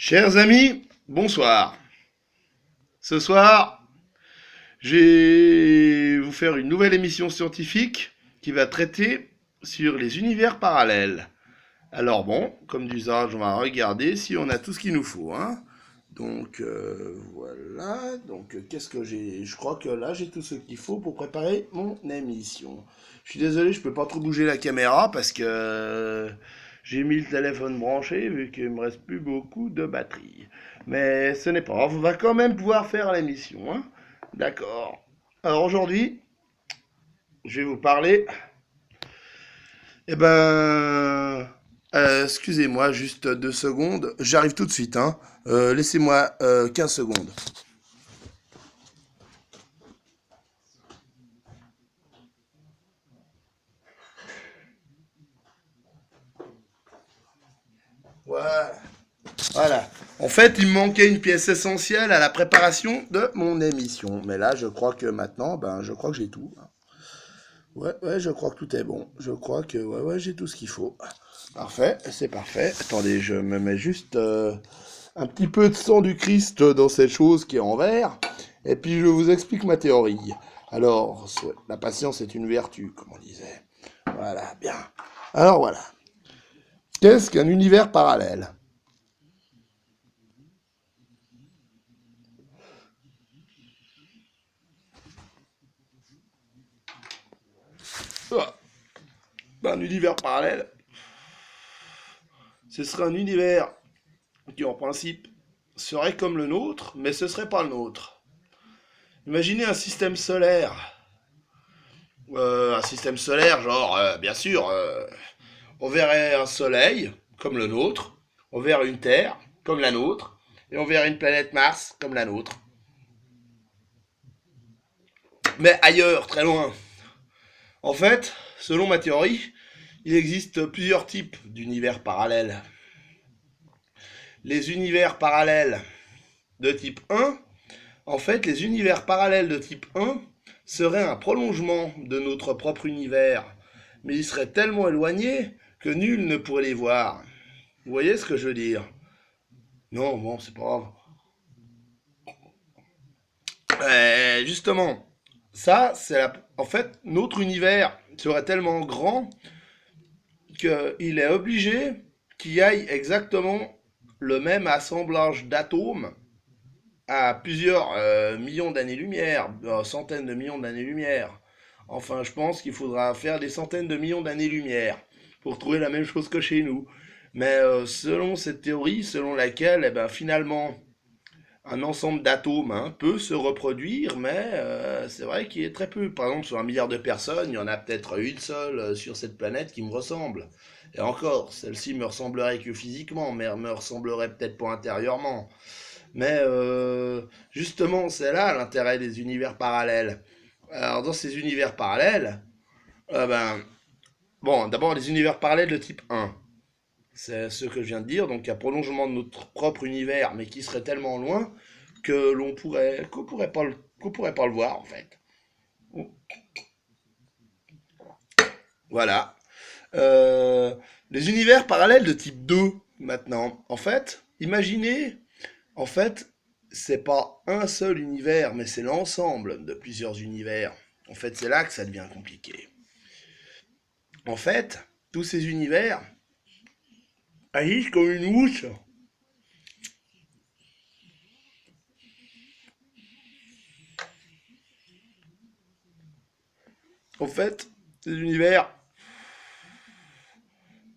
Chers amis, bonsoir. Ce soir, je vais vous faire une nouvelle émission scientifique qui va traiter sur les univers parallèles. Alors bon, comme d'usage, on va regarder si on a tout ce qu'il nous faut, hein. Donc voilà, donc qu'est-ce que j'ai? Je crois que là j'ai tout ce qu'il faut pour préparer mon émission. Je suis désolé, je peux pas trop bouger la caméra parce que j'ai mis le téléphone branché vu qu'il me reste plus beaucoup de batterie. Mais ce n'est pas grave, on va quand même pouvoir faire l'émission, hein. D'accord. Alors aujourd'hui, je vais vous parler. Eh ben, excusez-moi, juste 2 secondes. J'arrive tout de suite, hein. Laissez-moi 15 secondes. Voilà. Voilà. En fait, il me manquait une pièce essentielle à la préparation de mon émission. Mais là, je crois que maintenant, je crois que j'ai tout. Ouais, ouais, je crois que tout est bon. Je crois que, ouais, j'ai tout ce qu'il faut. Parfait, c'est parfait. Attendez, je me mets juste un petit peu de sang du Christ dans cette chose qui est en verre. Et puis, je vous explique ma théorie. Alors, la patience est une vertu, comme on disait. Voilà, bien. Alors, voilà. Qu'est-ce qu'un univers parallèle? Ah, un univers parallèle, ce serait un univers qui, en principe, serait comme le nôtre, mais ce serait pas le nôtre. Imaginez un système solaire. Un système solaire, genre, bien sûr, on verrait un soleil, comme le nôtre, on verrait une Terre, comme la nôtre, et on verrait une planète Mars, comme la nôtre. Mais ailleurs, très loin. En fait, selon ma théorie, il existe plusieurs types d'univers parallèles. Les univers parallèles de type 1, en fait, les univers parallèles de type 1 seraient un prolongement de notre propre univers, mais ils seraient tellement éloignés que nul ne pourrait les voir. Vous voyez ce que je veux dire? Non, bon, c'est pas grave. Justement, ça, en fait, notre univers serait tellement grand qu'il est obligé qu'il y ait exactement le même assemblage d'atomes à plusieurs millions d'années-lumière, centaines de millions d'années-lumière. Enfin, je pense qu'il faudra faire des centaines de millions d'années-lumière pour trouver la même chose que chez nous. Mais selon cette théorie, selon laquelle, finalement, un ensemble d'atomes, hein, peut se reproduire, mais c'est vrai qu'il est très peu. Par exemple, sur 1 milliard de personnes, il y en a peut-être une seule sur cette planète qui me ressemble. Et encore, celle-ci me ressemblerait que physiquement, mais elle me ressemblerait peut-être pas intérieurement. Mais justement, c'est là l'intérêt des univers parallèles. Alors, dans ces univers parallèles, euh, ben, bon, d'abord les univers parallèles de type 1. C'est ce que je viens de dire, donc un prolongement de notre propre univers, mais qui serait tellement loin que qu'on pourrait pas le voir en fait. Voilà. Euh, les univers parallèles de type 2 maintenant. En fait, imaginez, en fait, c'est pas un seul univers, mais c'est l'ensemble de plusieurs univers. En fait, c'est là que ça devient compliqué. En fait, tous ces univers agissent comme une mouche. En fait, ces univers,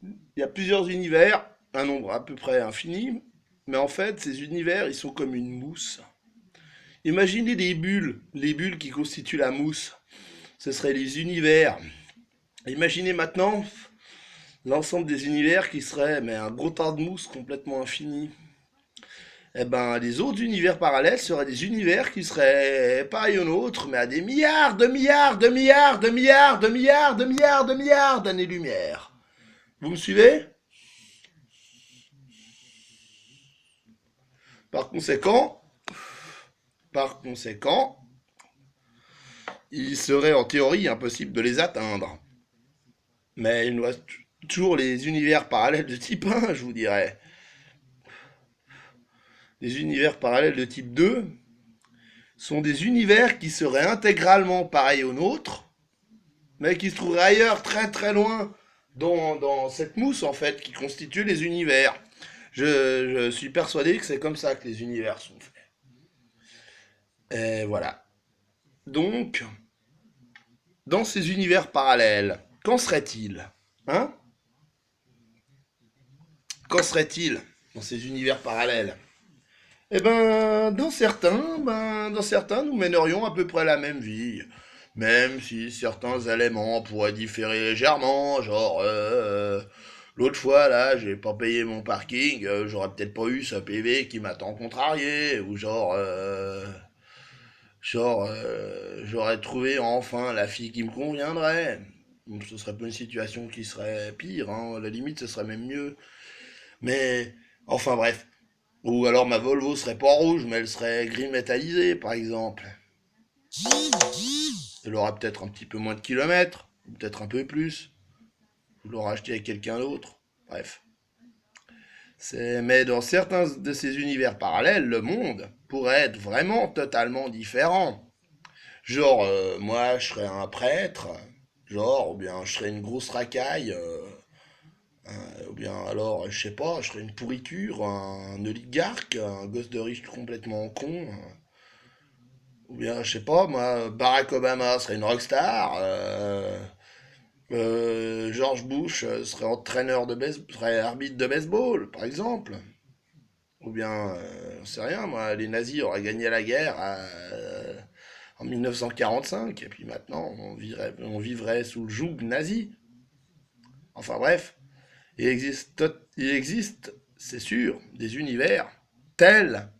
il y a plusieurs univers, un nombre à peu près infini, mais en fait, ces univers, ils sont comme une mousse. Imaginez des bulles, les bulles qui constituent la mousse. Ce seraient les univers. Imaginez maintenant l'ensemble des univers qui seraient mais un gros tas de mousse complètement infini. Eh ben, les autres univers parallèles seraient des univers qui seraient pareils aux nôtres, mais à des milliards, de milliards, de milliards, de milliards, de milliards, de milliards, de milliards d'années-lumière. Vous me suivez? Par conséquent, par conséquent, il serait en théorie impossible de les atteindre. Mais il nous reste toujours les univers parallèles de type 1, je vous dirais. Les univers parallèles de type 2 sont des univers qui seraient intégralement pareils aux nôtres, mais qui se trouveraient ailleurs, très très loin, dans cette mousse en fait, qui constitue les univers. Je suis persuadé que c'est comme ça que les univers sont faits. Et voilà. Donc, dans ces univers parallèles, qu'en serait-il? Hein? Qu'en serait-il dans ces univers parallèles? Eh dans certains, nous mènerions à peu près la même vie. Même si certains éléments pourraient différer légèrement, genre, l'autre fois, là, j'ai pas payé mon parking, j'aurais peut-être pas eu ce PV qui m'attend contrarié, ou j'aurais trouvé enfin la fille qui me conviendrait. Donc, ce serait pas une situation qui serait pire, hein, à la limite, ce serait même mieux. Mais, enfin bref. Ou alors ma Volvo serait pas rouge, mais elle serait gris métallisée, par exemple. Elle aura peut-être un petit peu moins de kilomètres, ou peut-être un peu plus. Vous l'aurez acheté avec quelqu'un d'autre. Bref. Mais dans certains de ces univers parallèles, le monde pourrait être vraiment totalement différent. Genre, moi, je serais un prêtre, genre, ou bien je serais une grosse racaille, ou bien alors, je sais pas, je serais une pourriture, un oligarque, un gosse de riche complètement con, ou bien, je sais pas, moi, Barack Obama serait une rockstar, George Bush serait entraîneur de baseball, serait arbitre de baseball, par exemple. Ou bien, on sait rien, moi, les nazis auraient gagné la guerre en 1945, et puis maintenant, on vivrait sous le joug nazi. Enfin bref, il existe, c'est sûr, des univers tels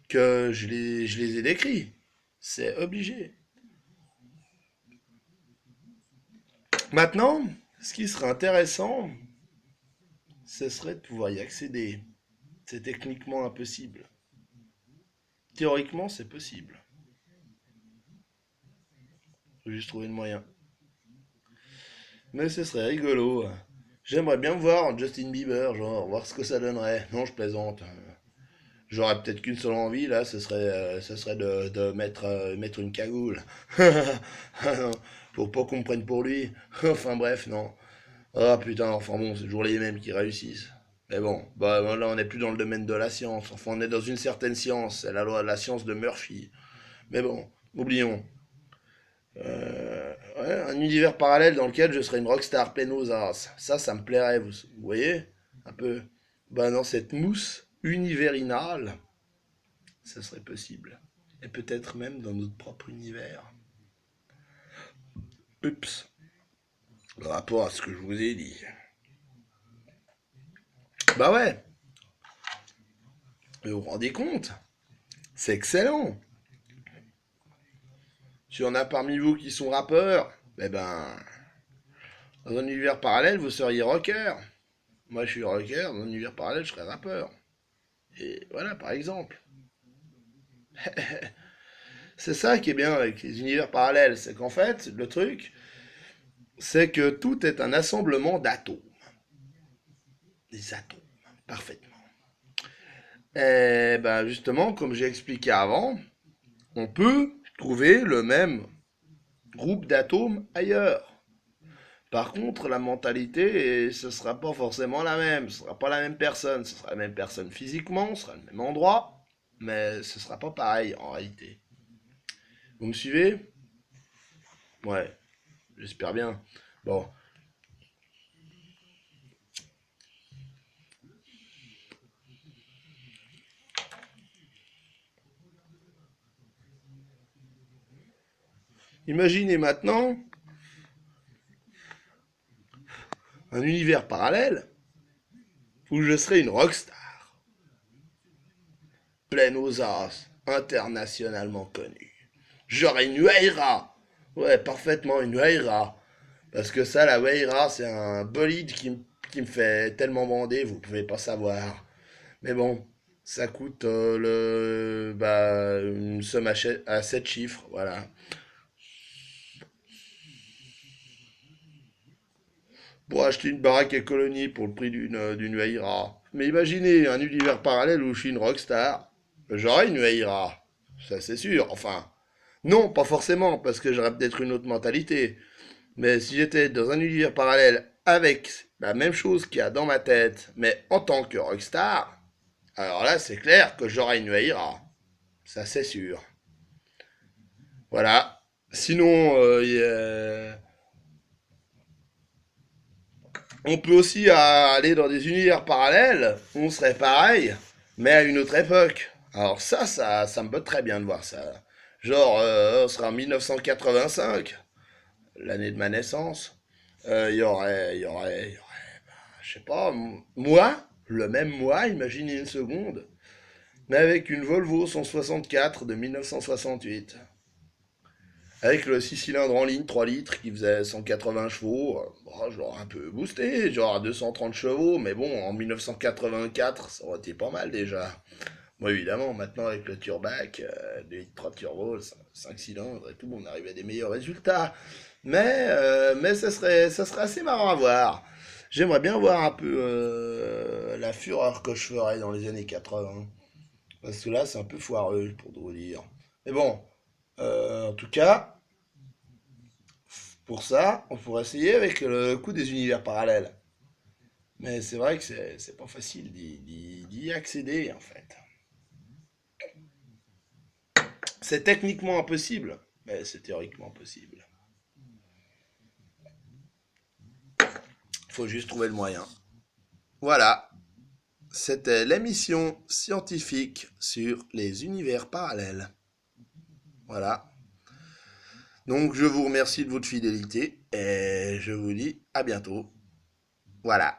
que je les ai décrits. C'est obligé. Maintenant, ce qui serait intéressant, ce serait de pouvoir y accéder. C'est techniquement impossible. Théoriquement, c'est possible. Faut juste trouver le moyen. Mais ce serait rigolo. J'aimerais bien voir Justin Bieber, genre, voir ce que ça donnerait. Non, je plaisante. J'aurais peut-être qu'une seule envie, là, ce serait de mettre une cagoule. Ah non, pour pas qu'on me prenne pour lui. Enfin bref, non. Ah putain, enfin bon, c'est toujours les mêmes qui réussissent. Mais bon, bah là on n'est plus dans le domaine de la science. Enfin, on est dans une certaine science, c'est la loi de la science de Murphy. Mais bon, oublions. Ouais, un univers parallèle dans lequel je serais une rockstar pleine aux as. Ça me plairait, vous voyez? Un peu. Bah dans cette mousse univérinale, ça serait possible. Et peut-être même dans notre propre univers. Oups. Le rapport à ce que je vous ai dit. Bah ouais, mais vous vous rendez compte? C'est excellent. Si on a parmi vous qui sont rappeurs, eh ben, dans un univers parallèle, vous seriez rocker. Moi, je suis rocker, dans un univers parallèle, je serais rappeur. Et voilà, par exemple. C'est ça qui est bien avec les univers parallèles, c'est qu'en fait, le truc, c'est que tout est un assemblement d'atomes. Des atomes, parfaitement. Et ben justement, comme j'ai expliqué avant, on peut trouver le même groupe d'atomes ailleurs. Par contre, la mentalité, ce sera pas forcément la même. Ce sera pas la même personne. Ce sera la même personne physiquement, ce sera le même endroit, mais ce sera pas pareil en réalité. Vous me suivez? Ouais, j'espère bien. Bon, imaginez maintenant un univers parallèle où je serais une rockstar, pleine aux as, internationalement connue. J'aurais une Huayra. Ouais, parfaitement une Huayra. Parce que ça, la Huayra, c'est un bolide qui me fait tellement bander, vous pouvez pas savoir. Mais bon, ça coûte une somme à 7 chiffres, voilà. Pour acheter une baraque à colonie pour le prix d'une Huayra. Mais imaginez un univers parallèle où je suis une rockstar. J'aurais une Meira. Ça, c'est sûr. Enfin, non, pas forcément, parce que j'aurais peut-être une autre mentalité. Mais si j'étais dans un univers parallèle avec la même chose qu'il y a dans ma tête, mais en tant que rockstar, alors là, c'est clair que j'aurais une Meira. Ça, c'est sûr. Voilà. Sinon, on peut aussi aller dans des univers parallèles, on serait pareil, mais à une autre époque. Alors ça me botte très bien de voir ça. Genre, on serait en 1985, l'année de ma naissance. Je sais pas, moi, le même moi, imaginez une seconde, mais avec une Volvo 164 de 1968. Avec le 6 cylindres en ligne, 3 litres, qui faisait 180 chevaux, genre un peu boosté, genre à 230 chevaux, mais bon, en 1984, ça aurait été pas mal déjà. Bon, évidemment, maintenant avec le Turbac, 2 litres 3 turbo, 5 cylindres et tout, on arrive à des meilleurs résultats. Mais ça serait assez marrant à voir. J'aimerais bien voir un peu la fureur que je ferais dans les années 80. Parce que là, c'est un peu foireux, pour tout vous dire. Mais bon, en tout cas, pour ça, on pourrait essayer avec le coup des univers parallèles. Mais c'est vrai que c'est pas facile d'y accéder, en fait. C'est techniquement impossible, mais c'est théoriquement possible. Il faut juste trouver le moyen. Voilà, c'était l'émission scientifique sur les univers parallèles. Voilà. Donc je vous remercie de votre fidélité et je vous dis à bientôt. Voilà.